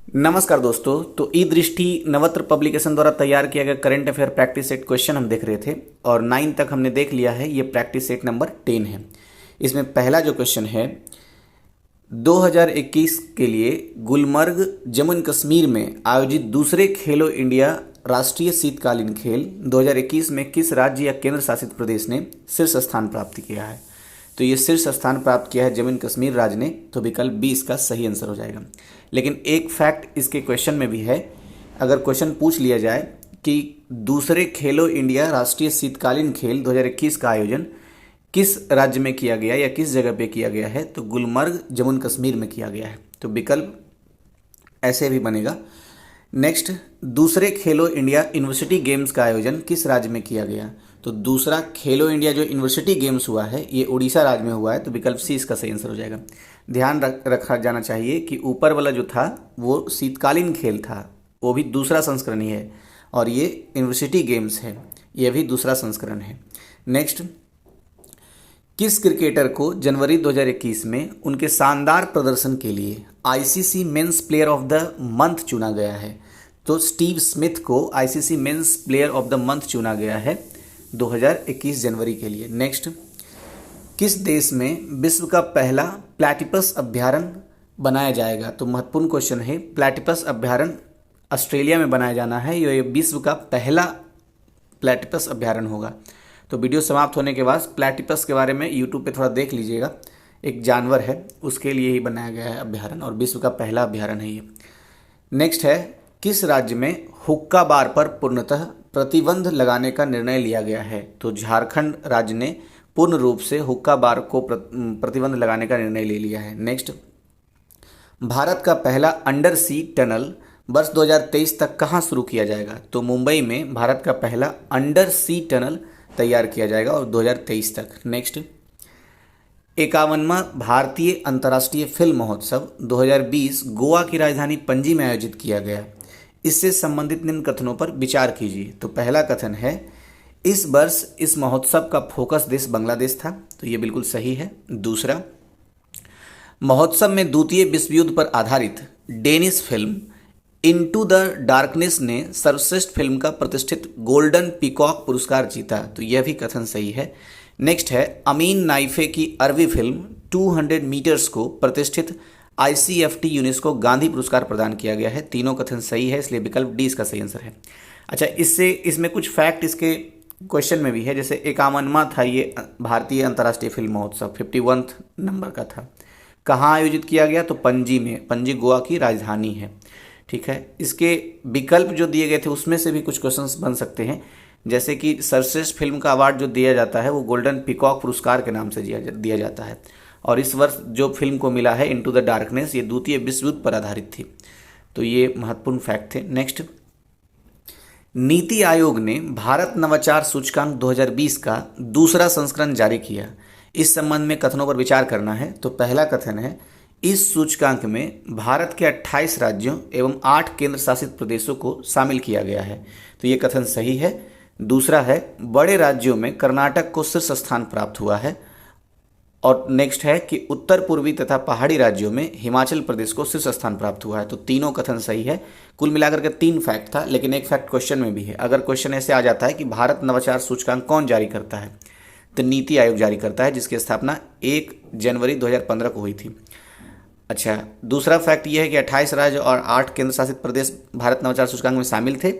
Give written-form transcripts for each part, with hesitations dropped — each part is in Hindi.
नमस्कार दोस्तों। तो ई दृष्टि नवत्र पब्लिकेशन द्वारा तैयार किया गया current affair practice set question हम देख रहे थे और 9 तक हमने देख लिया है। ये प्रैक्टिस सेट नंबर 10 है। इसमें पहला जो क्वेश्चन है 2021 के लिए गुलमर्ग जम्मू एंड कश्मीर में आयोजित दूसरे खेलो इंडिया राष्ट्रीय शीतकालीन खेल 2021 में किस राज्य या केंद्र शासित प्रदेश ने शीर्ष स्थान प्राप्त किया है। तो ये शीर्ष स्थान प्राप्त किया है जम्मू एंड कश्मीर राज्य ने। तो विकल्प बी इसका सही आंसर हो जाएगा। लेकिन एक फैक्ट इसके क्वेश्चन में भी है। अगर क्वेश्चन पूछ लिया जाए कि दूसरे खेलो इंडिया राष्ट्रीय शीतकालीन खेल 2021 का आयोजन किस राज्य में किया गया या किस जगह पे किया गया है, तो गुलमर्ग जम्मू एंड कश्मीर में किया गया है। तो विकल्प ऐसे भी बनेगा। नेक्स्ट, दूसरे खेलो इंडिया यूनिवर्सिटी गेम्स का आयोजन किस राज्य में किया गया। तो दूसरा खेलो इंडिया जो यूनिवर्सिटी गेम्स हुआ है ये उड़ीसा राज्य में हुआ है। तो विकल्प सी इसका सही आंसर हो जाएगा। ध्यान रखा जाना चाहिए कि ऊपर वाला जो था वो शीतकालीन खेल था, वो भी दूसरा संस्करण ही है, और ये यूनिवर्सिटी गेम्स है, ये भी दूसरा संस्करण है। नेक्स्ट, किस क्रिकेटर को जनवरी 2021 में उनके शानदार प्रदर्शन के लिए ICC men's player of the month चुना गया है। तो स्टीव स्मिथ को ICC men's player of the month चुना गया है 2021 जनवरी के लिए। नेक्स्ट, किस देश में विश्व का पहला प्लैटिपस अभ्यारण्य बनाया जाएगा। तो महत्वपूर्ण क्वेश्चन है। प्लैटिपस अभ्यारण्य ऑस्ट्रेलिया में बनाया जाना है। ये विश्व का पहला प्लैटिपस अभ्यारण्य होगा। तो वीडियो समाप्त होने के बाद प्लैटिपस के बारे में यूट्यूब पे थोड़ा देख लीजिएगा। एक जानवर है, उसके लिए ही बनाया गया है अभ्यारण्य और विश्व का पहला अभ्यारण्य है ये। नेक्स्ट है, किस राज्य में हुक्का बार पर पूर्णतः प्रतिबंध लगाने का निर्णय लिया गया है। तो झारखंड राज्य ने पूर्ण रूप से हुक्का बार को प्रतिबंध लगाने का निर्णय ले लिया है। नेक्स्ट, भारत का पहला अंडर सी टनल वर्ष 2023 तक कहाँ शुरू किया जाएगा। तो मुंबई में भारत का पहला अंडर सी टनल तैयार किया जाएगा और 2023 तक। नेक्स्ट, 51वां भारतीय अंतर्राष्ट्रीय फिल्म महोत्सव 2020 गोवा की राजधानी पणजी में आयोजित किया गया। इससे संबंधित निम्न कथनों पर विचार कीजिए। तो पहला कथन है, इस वर्ष इस महोत्सव का फोकस देश बांग्लादेश था। तो ये बिल्कुल सही है। दूसरा, महोत्सव में द्वितीय विश्व युद्ध पर आधारित Danish film into the darkness ने सर्वश्रेष्ठ फिल्म का प्रतिष्ठित गोल्डन पीकॉक पुरस्कार जीता। तो यह भी कथन सही है। नेक्स्ट है, अमीन नाइफे की अरबी फिल्म 200 मीटर्स को प्रतिष्ठित आईसीएफटी यूनेस्को गांधी पुरस्कार प्रदान किया गया है। तीनों कथन सही है, इसलिए विकल्प डी इसका सही आंसर है। अच्छा, इसमें कुछ फैक्ट इसके क्वेश्चन में भी है। जैसे 51वां था ये भारतीय अंतर्राष्ट्रीय फिल्म महोत्सव, 51वां नंबर का था। कहाँ आयोजित किया गया, तो पणजी में। पणजी गोवा की राजधानी है। ठीक है, इसके विकल्प जो दिए गए थे उसमें से भी कुछ क्वेश्चंस बन सकते हैं। जैसे कि सर्वश्रेष्ठ फिल्म का अवार्ड जो दिया जाता है वो गोल्डन पीकॉक पुरस्कार के नाम से दिया जाता है, और इस वर्ष जो फिल्म को मिला है इनटू द डार्कनेस, ये द्वितीय विश्व युद्ध पर आधारित थी। तो ये महत्वपूर्ण फैक्ट थे। नेक्स्ट, नीति आयोग ने भारत नवाचार सूचकांक 2020 का दूसरा संस्करण जारी किया। इस संबंध में कथनों पर विचार करना है। तो पहला कथन है, इस सूचकांक में भारत के 28 राज्यों एवं 8 केंद्र शासित प्रदेशों को शामिल किया गया है। तो ये कथन सही है। दूसरा है, बड़े राज्यों में कर्नाटक को शीर्ष स्थान प्राप्त हुआ है। और नेक्स्ट है कि उत्तर पूर्वी तथा पहाड़ी राज्यों में हिमाचल प्रदेश को शीर्ष स्थान प्राप्त हुआ है। तो तीनों कथन सही है। कुल मिलाकर के 3 फैक्ट था, लेकिन एक फैक्ट क्वेश्चन में भी है। अगर क्वेश्चन ऐसे आ जाता है कि भारत नवाचार सूचकांक कौन जारी करता है, तो नीति आयोग जारी करता है, जिसकी स्थापना 1 जनवरी 2015 को हुई थी। अच्छा, दूसरा फैक्ट यह है कि 28 राज्य और 8 केंद्र शासित प्रदेश भारत नवाचार सूचकांक में शामिल थे।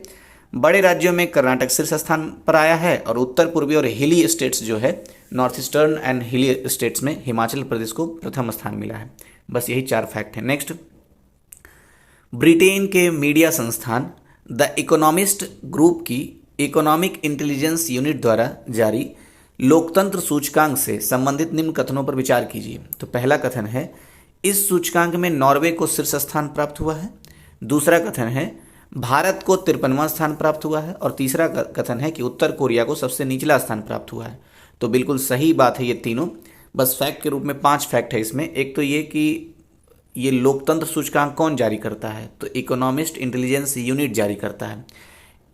बड़े राज्यों में कर्नाटक शीर्ष स्थान पर आया है, और उत्तर पूर्वी और हिली स्टेट्स जो है, नॉर्थ ईस्टर्न एंड हिली स्टेट्स में हिमाचल प्रदेश को प्रथम स्थान मिला है। बस यही 4 फैक्ट हैं। नेक्स्ट, ब्रिटेन के मीडिया संस्थान द इकोनॉमिस्ट ग्रुप की इकोनॉमिक इंटेलिजेंस यूनिट द्वारा जारी लोकतंत्र सूचकांक से संबंधित निम्न कथनों पर विचार कीजिए। तो पहला कथन है, इस सूचकांक में नॉर्वे को शीर्ष स्थान प्राप्त हुआ है। दूसरा कथन है, भारत को 53वां स्थान प्राप्त हुआ है। और तीसरा कथन है कि उत्तर कोरिया को सबसे निचला स्थान प्राप्त हुआ है। तो बिल्कुल सही बात है ये तीनों। बस फैक्ट के रूप में 5 फैक्ट है इसमें। एक तो ये कि ये लोकतंत्र सूचकांक कौन जारी करता है, तो इकोनॉमिस्ट इंटेलिजेंस यूनिट जारी करता है।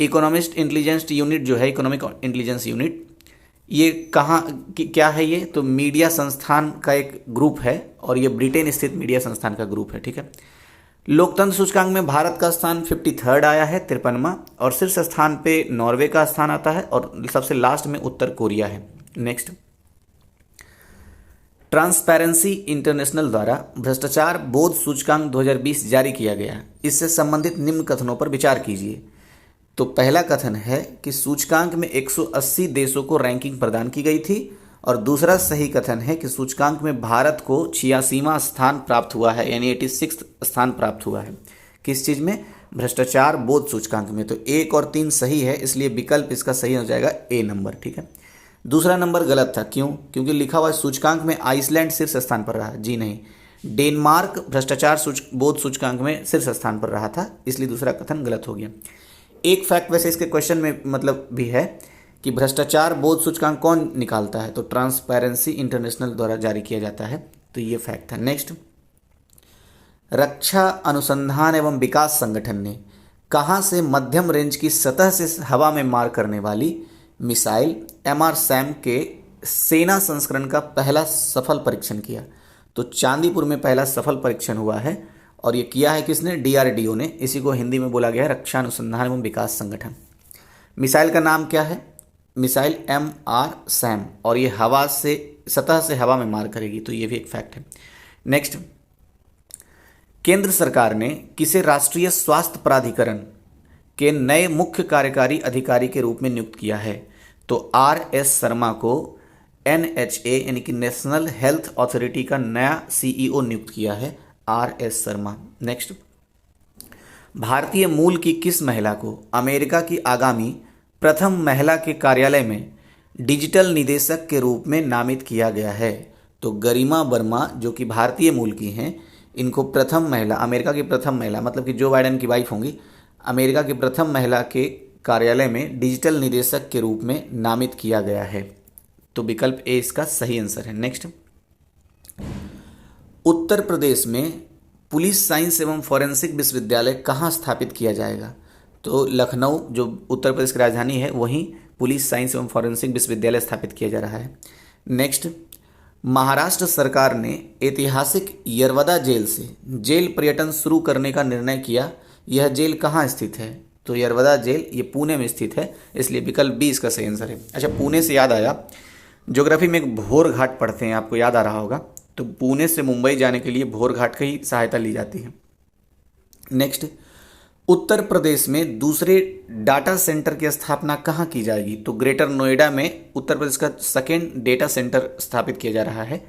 इकोनॉमिस्ट इंटेलिजेंस यूनिट जो है, इकोनॉमिक इंटेलिजेंस यूनिट, ये कहाँ क्या है ये, तो मीडिया संस्थान का एक ग्रुप है, और ये ब्रिटेन स्थित मीडिया संस्थान का ग्रुप है। ठीक है, लोकतंत्र सूचकांक में भारत का स्थान 53rd आया है, 53वां, और शीर्ष स्थान पे नॉर्वे का स्थान आता है और सबसे लास्ट में उत्तर कोरिया है। नेक्स्ट, ट्रांसपेरेंसी इंटरनेशनल द्वारा भ्रष्टाचार बोध सूचकांक 2020 जारी किया गया। इससे संबंधित निम्न कथनों पर विचार कीजिए। तो पहला कथन है कि सूचकांक में 180 देशों को रैंकिंग प्रदान की गई थी, और दूसरा सही कथन है कि सूचकांक में भारत को 86वां स्थान प्राप्त हुआ है, यानी 86 स्थान प्राप्त हुआ है। किस चीज़ में? भ्रष्टाचार बोध सूचकांक में। तो 1 और 3 सही है, इसलिए विकल्प इसका सही हो जाएगा ए नंबर। ठीक है, दूसरा नंबर गलत था। क्यों? क्योंकि लिखा हुआ सूचकांक में आइसलैंड शीर्ष स्थान पर रहा। जी नहीं, डेनमार्क भ्रष्टाचार बोध सूचकांक में शीर्ष स्थान पर रहा था, इसलिए दूसरा कथन गलत हो गया। एक फैक्ट वैसे इसके क्वेश्चन में मतलब भी है कि भ्रष्टाचार बोध सूचकांक कौन निकालता है? तो ट्रांसपेरेंसी इंटरनेशनल द्वारा जारी किया जाता है, तो ये फैक्ट है। नेक्स्ट, रक्षा अनुसंधान एवं विकास संगठन ने कहाँ से मध्यम रेंज की सतह से हवा में मार करने वाली मिसाइल MR-SAM के सेना संस्करण का पहला सफल परीक्षण किया? तो चांदीपुर में पहला सफल परीक्षण हुआ है, और ये किया है किसने? DRDO ने। इसी को हिंदी में बोला गया है रक्षा अनुसंधान एवं विकास संगठन। मिसाइल का नाम क्या है? मिसाइल MR-SAM, और ये हवा से सतह से हवा में मार करेगी, तो ये भी एक फैक्ट है। नेक्स्ट, केंद्र सरकार ने किसे राष्ट्रीय स्वास्थ्य प्राधिकरण के नए मुख्य कार्यकारी अधिकारी के रूप में नियुक्त किया है? तो RS शर्मा को NHA यानी कि नेशनल हेल्थ अथॉरिटी का नया CEO नियुक्त किया है, RS शर्मा। नेक्स्ट, भारतीय मूल की किस महिला को अमेरिका की आगामी प्रथम महिला के कार्यालय में डिजिटल निदेशक के रूप में नामित किया गया है? तो गरिमा वर्मा, जो कि भारतीय मूल की हैं, इनको प्रथम महिला, अमेरिका की प्रथम महिला, मतलब कि जो बाइडेन की वाइफ होंगी, अमेरिका की प्रथम महिला के कार्यालय में डिजिटल निदेशक के रूप में नामित किया गया है। तो विकल्प ए इसका सही आंसर है। नेक्स्ट, उत्तर प्रदेश में पुलिस साइंस एवं फॉरेंसिक विश्वविद्यालय कहाँ स्थापित किया जाएगा? तो लखनऊ, जो उत्तर प्रदेश की राजधानी है, वहीं पुलिस साइंस एवं फॉरेंसिक विश्वविद्यालय स्थापित किया जा रहा है। नेक्स्ट, महाराष्ट्र सरकार ने ऐतिहासिक यरवदा जेल से जेल पर्यटन शुरू करने का निर्णय किया। यह जेल कहाँ स्थित है? तो यरवदा जेल ये पुणे में स्थित है, इसलिए विकल्प बी इसका सही आंसर है। अच्छा, पुणे से याद आया, ज्योग्राफी में एक भोर घाट पढ़ते हैं, आपको याद आ रहा होगा। तो पुणे से मुंबई जाने के लिए भोर घाट की ही सहायता ली जाती है। नेक्स्ट, उत्तर प्रदेश में दूसरे डाटा सेंटर की स्थापना कहाँ की जाएगी? तो ग्रेटर नोएडा में उत्तर प्रदेश का सेकेंड डेटा सेंटर स्थापित किया जा रहा है,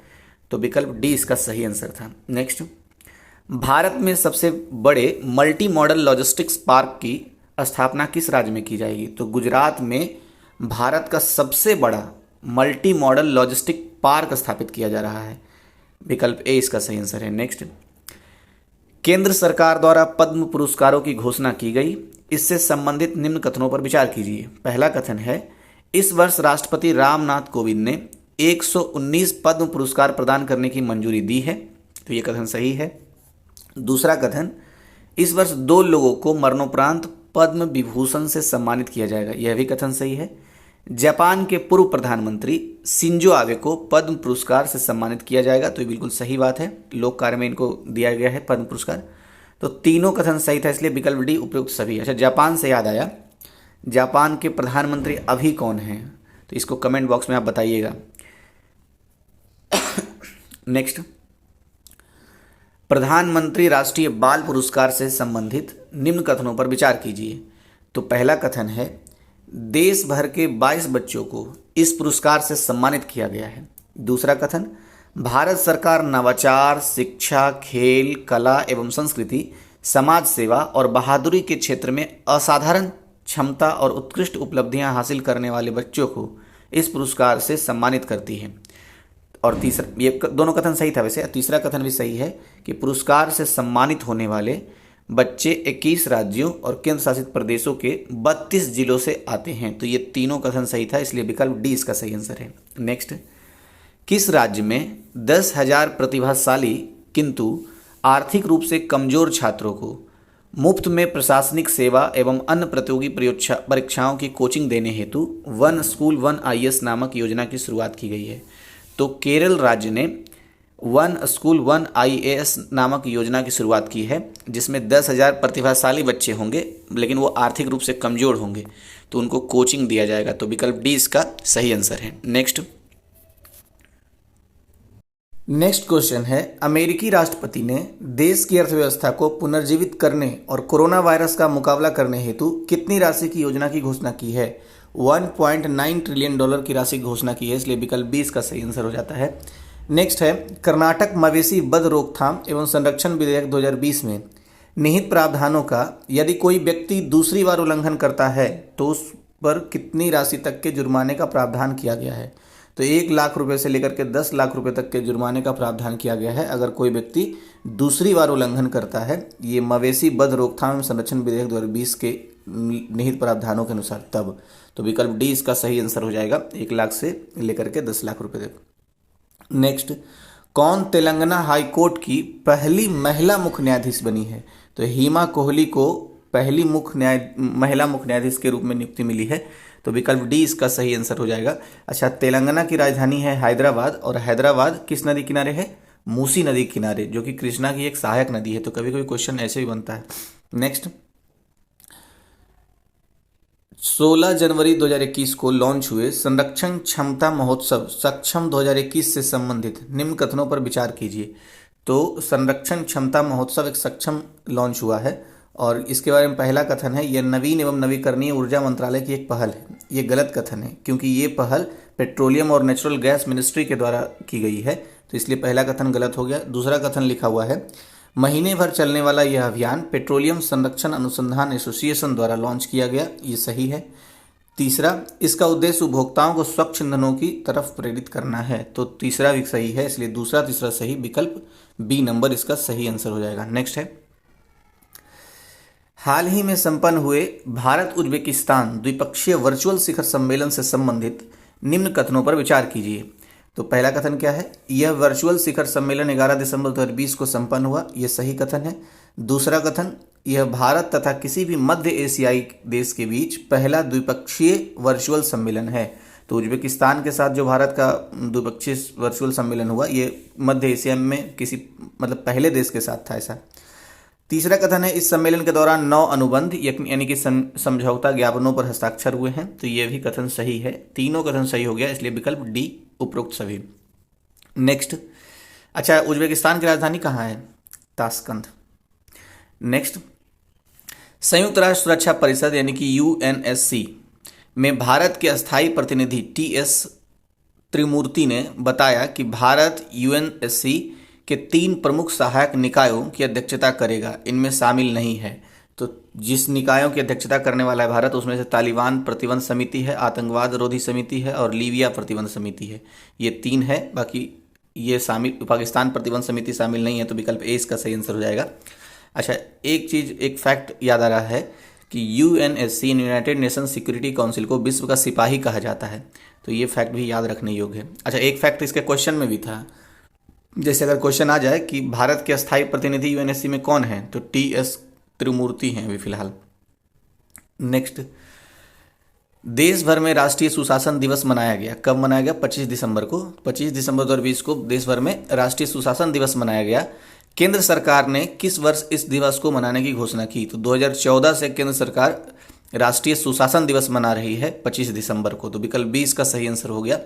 तो विकल्प डी इसका सही आंसर था। नेक्स्ट, भारत में सबसे बड़े मल्टी मॉडल लॉजिस्टिक्स पार्क की स्थापना किस राज्य में की जाएगी? तो गुजरात में भारत का सबसे बड़ा मल्टी मॉडल लॉजिस्टिक पार्क स्थापित किया जा रहा है, विकल्प ए इसका सही आंसर है। नेक्स्ट, केंद्र सरकार द्वारा पद्म पुरस्कारों की घोषणा की गई, इससे संबंधित निम्न कथनों पर विचार कीजिए। पहला कथन है, इस वर्ष राष्ट्रपति रामनाथ कोविंद ने 119 पद्म पुरस्कार प्रदान करने की मंजूरी दी है, तो ये कथन सही है। दूसरा कथन, इस वर्ष 2 लोगों को मरणोपरांत पद्म विभूषण से सम्मानित किया जाएगा, यह भी कथन सही है। जापान के पूर्व प्रधानमंत्री शिंजो आबे को पद्म पुरस्कार से सम्मानित किया जाएगा, तो ये बिल्कुल सही बात है, लोक कार्य में इनको दिया गया है पद्म पुरस्कार। तो तीनों कथन सही था, इसलिए विकल्प डी उपयुक्त सभी। अच्छा, जापान से याद आया, जापान के प्रधानमंत्री अभी कौन हैं? तो इसको कमेंट बॉक्स में आप बताइएगा। नेक्स्ट, प्रधानमंत्री राष्ट्रीय बाल पुरस्कार से संबंधित निम्न कथनों पर विचार कीजिए। तो पहला कथन है, देश भर के 22 बच्चों को इस पुरस्कार से सम्मानित किया गया है। दूसरा कथन, भारत सरकार नवाचार, शिक्षा, खेल, कला एवं संस्कृति, समाज सेवा और बहादुरी के क्षेत्र में असाधारण क्षमता और उत्कृष्ट उपलब्धियां हासिल करने वाले बच्चों को इस पुरस्कार से सम्मानित करती है। और तीसरा, ये दोनों कथन सही था वैसे, तीसरा कथन भी सही है कि पुरस्कार से सम्मानित होने वाले बच्चे 21 राज्यों और केंद्र शासित प्रदेशों के 32 जिलों से आते हैं, तो ये तीनों कथन सही था, इसलिए विकल्प डी इसका सही आंसर है। नेक्स्ट, किस राज्य में 10,000 प्रतिभाशाली किंतु आर्थिक रूप से कमजोर छात्रों को मुफ्त में प्रशासनिक सेवा एवं अन्य प्रतियोगी परीक्षाओं की कोचिंग देने हेतु वन स्कूल वन IAS नामक योजना की शुरुआत की गई है? तो केरल राज्य ने वन स्कूल वन IAS नामक योजना की शुरुआत की है, जिसमें 10,000 प्रतिभाशाली बच्चे होंगे, लेकिन वो आर्थिक रूप से कमज़ोर होंगे, तो उनको कोचिंग दिया जाएगा। तो विकल्प डी इसका सही आंसर है। नेक्स्ट क्वेश्चन है, अमेरिकी राष्ट्रपति ने देश की अर्थव्यवस्था को पुनर्जीवित करने और कोरोना वायरस का मुकाबला करने हेतु कितनी राशि की योजना की घोषणा की है? 1.9 ट्रिलियन डॉलर की राशि की घोषणा की है, इसलिए विकल्प बी इसका सही आंसर हो जाता है। नेक्स्ट है, कर्नाटक मवेशी बध रोकथाम एवं संरक्षण विधेयक 2020 में निहित प्रावधानों का यदि कोई व्यक्ति दूसरी बार उल्लंघन करता है तो उस पर कितनी राशि तक के जुर्माने का प्रावधान किया गया है? तो 1 लाख रुपए से लेकर के 10 लाख रुपए तक के जुर्माने का प्रावधान किया गया है अगर कोई व्यक्ति दूसरी बार उल्लंघन करता है, ये मवेशी बध रोकथाम एवं संरक्षण विधेयक 2020 के निहित प्रावधानों के अनुसार तब। तो विकल्प डी इसका सही आंसर हो जाएगा, 1 लाख से लेकर के 10 लाख रुपए तक। नेक्स्ट, कौन तेलंगाना हाई कोर्ट की पहली महिला मुख्य न्यायाधीश बनी है? तो हेमा कोहली को पहली महिला मुख्य न्यायाधीश के रूप में नियुक्ति मिली है, तो विकल्प डी इसका सही आंसर हो जाएगा। अच्छा, तेलंगाना की राजधानी है हैदराबाद, और हैदराबाद किस नदी किनारे है? मूसी नदी किनारे, जो कि कृष्णा की एक सहायक नदी है। तो कभी कभी क्वेश्चन ऐसे भी बनता है। नेक्स्ट, 16 जनवरी 2021 को लॉन्च हुए संरक्षण क्षमता महोत्सव सक्षम 2021 से संबंधित निम्न कथनों पर विचार कीजिए। तो संरक्षण क्षमता महोत्सव एक सक्षम लॉन्च हुआ है, और इसके बारे में पहला कथन है, यह नवीन एवं नवीकरणीय ऊर्जा मंत्रालय की एक पहल है। ये गलत कथन है, क्योंकि ये पहल पेट्रोलियम और नेचुरल गैस मिनिस्ट्री के द्वारा की गई है, तो इसलिए पहला कथन गलत हो गया। दूसरा कथन लिखा हुआ है, महीने भर चलने वाला यह अभियान पेट्रोलियम संरक्षण अनुसंधान एसोसिएशन द्वारा लॉन्च किया गया, ये सही है। तीसरा, इसका उद्देश्य उपभोक्ताओं को स्वच्छ ईंधनों की तरफ प्रेरित करना है, तो तीसरा भी सही है, इसलिए दूसरा तीसरा सही, विकल्प बी नंबर इसका सही आंसर हो जाएगा। नेक्स्ट है, हाल ही में संपन्न हुए भारत उज्बेकिस्तान द्विपक्षीय वर्चुअल शिखर सम्मेलन से संबंधित निम्न कथनों पर विचार कीजिए। तो पहला कथन क्या है? यह वर्चुअल शिखर सम्मेलन 11 दिसंबर 2020 को संपन्न हुआ, यह सही कथन है। दूसरा कथन, यह भारत तथा किसी भी मध्य एशियाई देश के बीच पहला द्विपक्षीय वर्चुअल सम्मेलन है। तो उज्बेकिस्तान के साथ जो भारत का द्विपक्षीय वर्चुअल सम्मेलन हुआ, ये मध्य एशिया में किसी पहले देश के साथ था ऐसा। तीसरा कथन है, इस सम्मेलन के दौरान 9 अनुबंध यानी कि समझौता ज्ञापनों पर हस्ताक्षर हुए हैं, तो यह भी कथन सही है। तीनों कथन सही हो गया, इसलिए विकल्प डी उपरोक्त सभी। नेक्स्ट, अच्छा, उज्बेकिस्तान की राजधानी कहाँ है? ताशकंद। नेक्स्ट, संयुक्त राष्ट्र सुरक्षा परिषद यानी कि UNSC में भारत के अस्थायी प्रतिनिधि TS त्रिमूर्ति ने बताया कि भारत UNSC के 3 प्रमुख सहायक निकायों की अध्यक्षता करेगा, इनमें शामिल नहीं है। तो जिस निकायों की अध्यक्षता करने वाला है भारत, उसमें से तालिबान प्रतिबंध समिति है, आतंकवाद रोधी समिति है और लीबिया प्रतिबंध समिति है। ये 3 है, बाकी ये शामिल पाकिस्तान प्रतिबंध समिति शामिल नहीं है, तो विकल्प ए इसका सही आंसर हो जाएगा। अच्छा, एक फैक्ट याद आ रहा है कि UNSC United nation security council को विश्व का सिपाही कहा जाता है, तो ये फैक्ट भी याद रखने योग्य है। अच्छा, एक फैक्ट इसके क्वेश्चन में भी था, जैसे अगर क्वेश्चन आ जाए कि भारत के अस्थायी प्रतिनिधि UNSC में कौन है, तो TS त्रिमूर्ति हैं अभी फिलहाल। नेक्स्ट, देश भर में राष्ट्रीय सुशासन दिवस मनाया गया। कब मनाया गया? 25 दिसंबर को। 25 दिसंबर 2020 को देश भर में राष्ट्रीय सुशासन दिवस मनाया गया। केंद्र सरकार ने किस वर्ष इस दिवस को मनाने की घोषणा की? तो 2014 से केंद्र सरकार राष्ट्रीय सुशासन दिवस मना रही है 25 दिसंबर को, तो विकल्प बी इसका सही आंसर हो गया।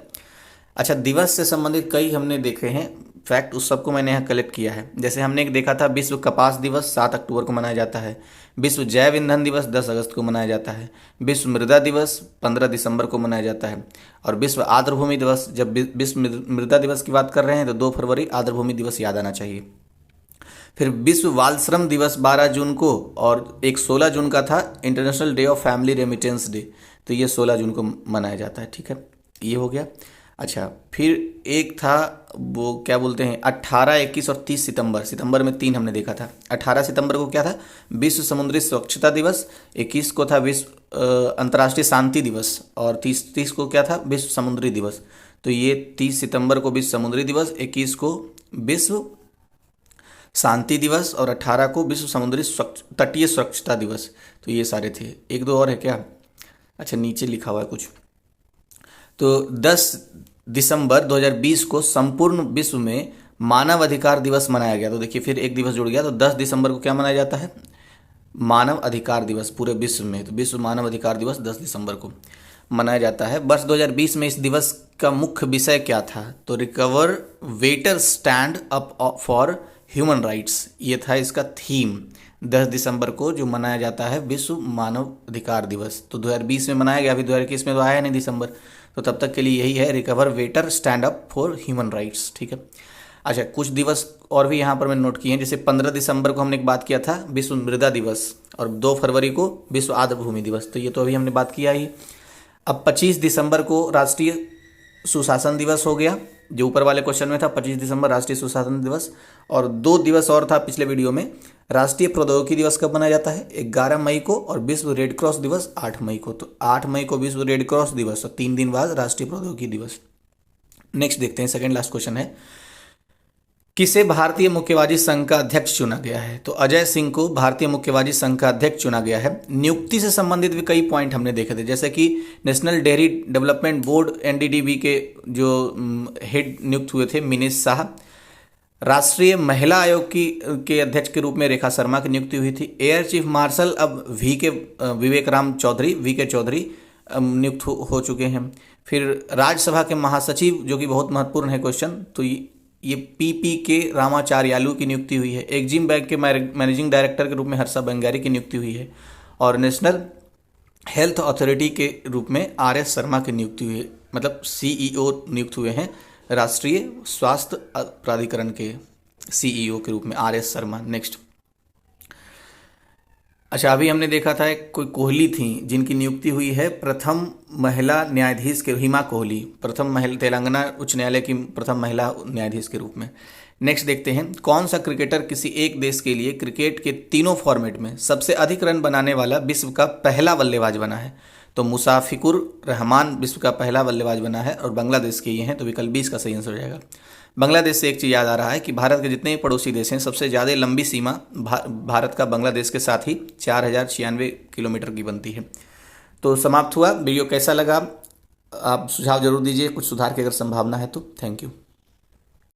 अच्छा, दिवस से संबंधित कई हमने देखे हैं फैक्ट, उस सबको मैंने यहाँ कलेक्ट किया है। जैसे हमने एक देखा था, विश्व कपास दिवस 7 अक्टूबर को मनाया जाता है। विश्व जैव ईंधन दिवस 10 अगस्त को मनाया जाता है। विश्व मृदा दिवस 15 दिसंबर को मनाया जाता है। और विश्व आर्द्रभूमि दिवस, जब विश्व मृदा दिवस की बात कर रहे हैं तो 2 फरवरी आर्द्रभूमि दिवस याद आना चाहिए। फिर विश्व बाल श्रम दिवस 12 जून को, और एक 16 जून का था international day of family remittance day, तो ये 16 जून को मनाया जाता है। ठीक है, ये हो गया। अच्छा, फिर एक था वो क्या बोलते हैं 18, 21 और 30 सितंबर में 3 हमने देखा था। 18 सितंबर को क्या था? विश्व समुद्री स्वच्छता दिवस। 21 को था विश्व अंतर्राष्ट्रीय शांति दिवस, और 30 को क्या था? विश्व समुद्री दिवस। तो ये 30 सितंबर को विश्व समुद्री दिवस, 21 को विश्व शांति दिवस और 18 को विश्व समुद्री तटीय स्वच्छता दिवस। तो ये सारे थे। 1-2 और है क्या? अच्छा, नीचे लिखा हुआ है कुछ। तो 10 दिसंबर 2020 को संपूर्ण विश्व में मानव अधिकार दिवस मनाया गया? तो देखिए फिर एक दिवस जुड़ गया, तो 10 दिसंबर को क्या मनाया जाता है? मानव अधिकार दिवस पूरे विश्व में। तो विश्व मानव अधिकार दिवस 10 दिसंबर को मनाया जाता है। वर्ष 2020 में इस दिवस का मुख्य विषय क्या था? तो recover waiter stand up for human rights, ये था इसका थीम। 10 दिसंबर को जो मनाया जाता है विश्व मानव अधिकार दिवस, तो 2020 में मनाया गया, अभी 2021 में तो आया नहीं दिसंबर, तो तब तक के लिए यही है, recover waiter stand up for human rights. ठीक है। अच्छा, कुछ दिवस और भी यहाँ पर मैंने नोट किए हैं, जैसे 15 दिसंबर को हमने एक बात किया था विश्व मृदा दिवस, और 2 फरवरी को विश्व आर्द्र भूमि दिवस, तो ये तो अभी हमने बात किया ही। अब 25 दिसंबर को राष्ट्रीय सुशासन दिवस हो गया, जो ऊपर वाले क्वेश्चन में था, 25 दिसंबर राष्ट्रीय सुशासन दिवस। और 2 दिवस और था पिछले वीडियो में, राष्ट्रीय प्रौद्योगिकी दिवस कब मनाया जाता है? 11 मई को, और विश्व रेड क्रॉस दिवस 8 मई को। तो 8 मई को विश्व रेड क्रॉस दिवस और 3 दिन बाद राष्ट्रीय प्रौद्योगिकी दिवस। नेक्स्ट देखते हैं, सेकंड लास्ट क्वेश्चन है, किसे भारतीय मुक्केबाजी संघ का अध्यक्ष चुना गया है? तो अजय सिंह को भारतीय मुक्केबाजी संघ का अध्यक्ष चुना गया है। नियुक्ति से संबंधित भी कई पॉइंट हमने देखे थे, जैसे कि national dairy development board NDDB के जो हेड नियुक्त हुए थे मिनेश शाह। राष्ट्रीय महिला आयोग के अध्यक्ष के रूप में रेखा शर्मा की नियुक्ति हुई थी। एयर चीफ मार्शल अब वी के चौधरी नियुक्त हो चुके हैं। फिर राज्यसभा के महासचिव, जो कि बहुत महत्वपूर्ण है क्वेश्चन, तो ये पीपी के रामाचार्यालू की नियुक्ति हुई है। एक्जिम बैंक के मैनेजिंग डायरेक्टर के रूप में हर्षा बंगारी की नियुक्ति हुई है। और नेशनल हेल्थ अथॉरिटी के रूप में आर.एस. शर्मा की नियुक्ति हुई है, मतलब सीईओ नियुक्त हुए हैं, राष्ट्रीय स्वास्थ्य प्राधिकरण के सीईओ के रूप में आर.एस. शर्मा। नेक्स्ट, अच्छा, अभी हमने देखा था कोई कोहली थी जिनकी नियुक्ति हुई है प्रथम महिला न्यायाधीश के, हिमा कोहली, प्रथम महिला, तेलंगाना उच्च न्यायालय की प्रथम महिला न्यायाधीश के रूप में। नेक्स्ट देखते हैं, कौन सा क्रिकेटर किसी एक देश के लिए क्रिकेट के तीनों फॉर्मेट में सबसे अधिक रन बनाने वाला विश्व का पहला बल्लेबाज बना है? तो मुशाफिकुर रहमान विश्व का पहला बल्लेबाज बना है, और बांग्लादेश के ये हैं, तो विकल्प 20 का सही आंसर हो जाएगा। बांग्लादेश से एक चीज़ याद आ रहा है कि भारत के जितने भी पड़ोसी देश हैं, सबसे ज़्यादा लंबी सीमा भारत का बांग्लादेश के साथ ही 4096 किलोमीटर की बनती है। तो समाप्त हुआ वीडियो। कैसा लगा आप सुझाव जरूर दीजिए, कुछ सुधार की अगर संभावना है तो। Thank you.